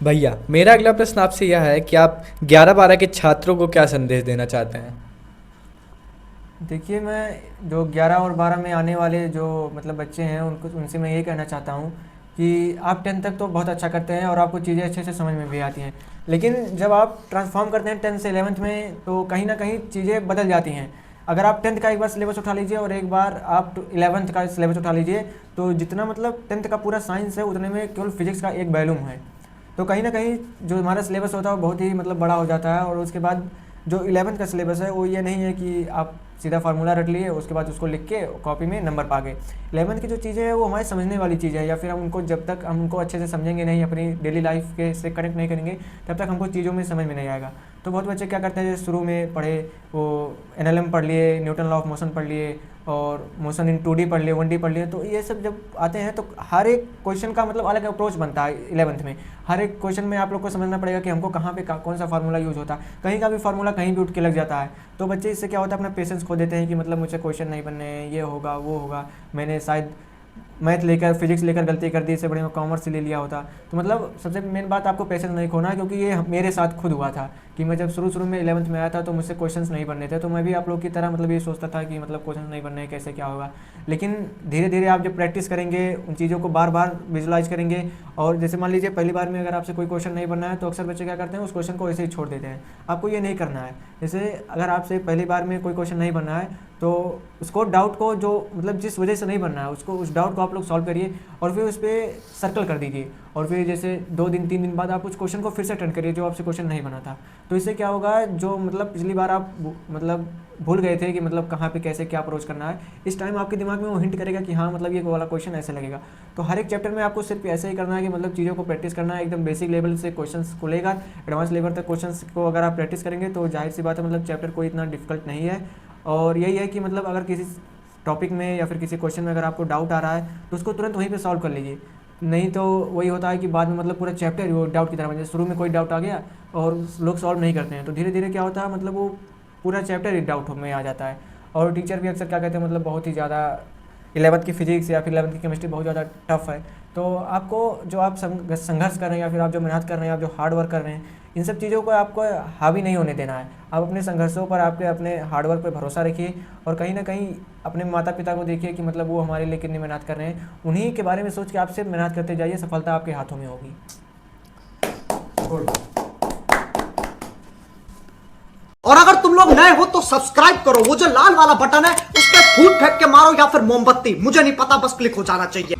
भैया, मेरा अगला प्रश्न आपसे यह है कि आप 11-12 के छात्रों को क्या संदेश देना चाहते हैं? देखिए, मैं जो 11 और 12 में आने वाले जो मतलब बच्चे हैं उनको उनसे मैं ये कहना चाहता हूँ कि आप 10th तक तो बहुत अच्छा करते हैं और आपको चीज़ें अच्छे से समझ में भी आती हैं, लेकिन जब आप ट्रांसफॉर्म करते हैं 10th से 11th में तो कहीं ना कहीं चीज़ें बदल जाती हैं। अगर आप 10th का एक बार सिलेबस उठा लीजिए और एक बार आप 11th का सिलेबस उठा लीजिए, तो जितना मतलब 10th का पूरा साइंस है उतने में केवल फिजिक्स का एक वैल्यूम है। तो कहीं ना कहीं जो हमारा सिलेबस होता है वो बहुत ही मतलब बड़ा हो जाता है। और उसके बाद जो 11th का सिलेबस है वो ये नहीं है कि आप सीधा फार्मूला रट लिए उसके बाद उसको लिख के कॉपी में नंबर पा गए। 11th की जो चीज़ें हैं वो हमारे समझने वाली चीज़ें हैं, या फिर हम उनको जब तक हम उनको अच्छे से समझेंगे नहीं, अपनी डेली लाइफ के से कनेक्ट नहीं करेंगे, तब तक हमको चीज़ों में समझ में नहीं आएगा। तो बहुत बच्चे क्या करते हैं, शुरू में पढ़े वो एनएलएम पढ़ लिए, न्यूटन लॉ ऑफ मोशन पढ़ लिए और मोशन इन 2D पढ़ लिए, 1D पढ़ लिए। तो ये सब जब आते हैं तो हर एक क्वेश्चन का मतलब अलग अप्रोच बनता है 11th में। हर एक क्वेश्चन में आप लोग को समझना पड़ेगा कि हमको कहाँ पे कौन सा फार्मूला यूज़ होता है। कहीं का भी फार्मूला कहीं भी उठ के लग जाता है। तो बच्चे इससे क्या होता है, अपना पेशेंस खो देते हैं कि मतलब मुझसे क्वेश्चन नहीं बनने हैं, ये होगा वो होगा, मैंने शायद मैथ लेकर फिजिक्स लेकर गलती कर दी, इससे बड़े मैं कॉमर्स ले लिया होता। तो मतलब सबसे मेन बात आपको पेशेंस नहीं खोना है, क्योंकि ये मेरे साथ खुद हुआ था कि मैं जब शुरू में 11th में आया था तो मुझसे क्वेश्चंस नहीं बनने थे। तो मैं भी आप लोग की तरह मतलब ये सोचता था कि मतलब क्वेश्चन नहीं बनने कैसे क्या होगा। लेकिन धीरे धीरे आप जब प्रैक्टिस करेंगे, उन चीज़ों को बार बार विजुलाइज करेंगे, और जैसे मान लीजिए पहली बार में अगर आपसे कोई क्वेश्चन नहीं बनना है तो अक्सर बच्चे क्या करते हैं, उस क्वेश्चन को ऐसे ही छोड़ देते हैं। आपको ये नहीं करना है। जैसे अगर आपसे पहली बार में कोई क्वेश्चन नहीं बनना है तो उसको डाउट को जो मतलब जिस वजह से नहीं बनना है उसको उस डाउट को आप लोग सॉल्व करिए और फिर उस पर सर्कल कर दीजिए। और फिर जैसे 2 दिन 3 दिन बाद आप उस क्वेश्चन को फिर से अटेंड करिए जो आपसे क्वेश्चन नहीं बना था। तो इससे क्या होगा, जो मतलब पिछली बार आप मतलब भूल गए थे कि मतलब कहाँ पे कैसे क्या अप्रोच करना है, इस टाइम आपके दिमाग में वो हिंट करेगा कि हाँ मतलब ये वाला क्वेश्चन ऐसे लगेगा। तो हर एक चैप्टर में आपको सिर्फ ऐसे ही करना है कि मतलब चीज़ों को प्रैक्टिस करना है, एकदम बेसिक लेवल से क्वेश्चंस को लेकर एडवांस लेवल तक क्वेश्चंस को अगर आप प्रैक्टिस करेंगे तो जाहिर सी बात है मतलब चैप्टर कोई इतना डिफिकल्ट नहीं है। और यही है कि मतलब अगर किसी टॉपिक में या फिर किसी क्वेश्चन में अगर आपको डाउट आ रहा है तो उसको तुरंत वहीं पे सॉल्व कर लीजिए। नहीं तो वही होता है कि बाद में मतलब पूरा चैप्टर वो डाउट की तरह बन जाए। शुरू में कोई डाउट आ गया और लोग सॉल्व नहीं करते हैं तो धीरे धीरे क्या होता है, मतलब वो पूरा चैप्टर ही डाउट में आ जाता है। और टीचर भी अक्सर क्या कहते हैं, मतलब बहुत ही ज़्यादा 11th की फिजिक्स या फिर 11th की केमिस्ट्री बहुत ज़्यादा टफ है। तो आपको जो आप संघर्ष कर रहे हैं या फिर आप जो मेहनत कर रहे हैं, आप जो हार्ड वर्क कर रहे हैं, इन सब चीज़ों को आपको हावी नहीं होने देना है। आप अपने संघर्षों पर, आपके अपने हार्डवर्क पर भरोसा रखिए और कहीं ना कहीं अपने माता पिता को देखिए कि मतलब वो हमारे लिए कितनी मेहनत कर रहे हैं। उन्हीं के बारे में सोच के आप सिर्फ मेहनत करते जाइए, सफलता आपके हाथों में होगी। और अगर तुम लोग नए हो तो सब्सक्राइब करो, वो जो लाल वाला बटन है उस पर फूट फेंक के मारो या फिर मोमबत्ती, मुझे नहीं पता, बस क्लिक हो जाना चाहिए।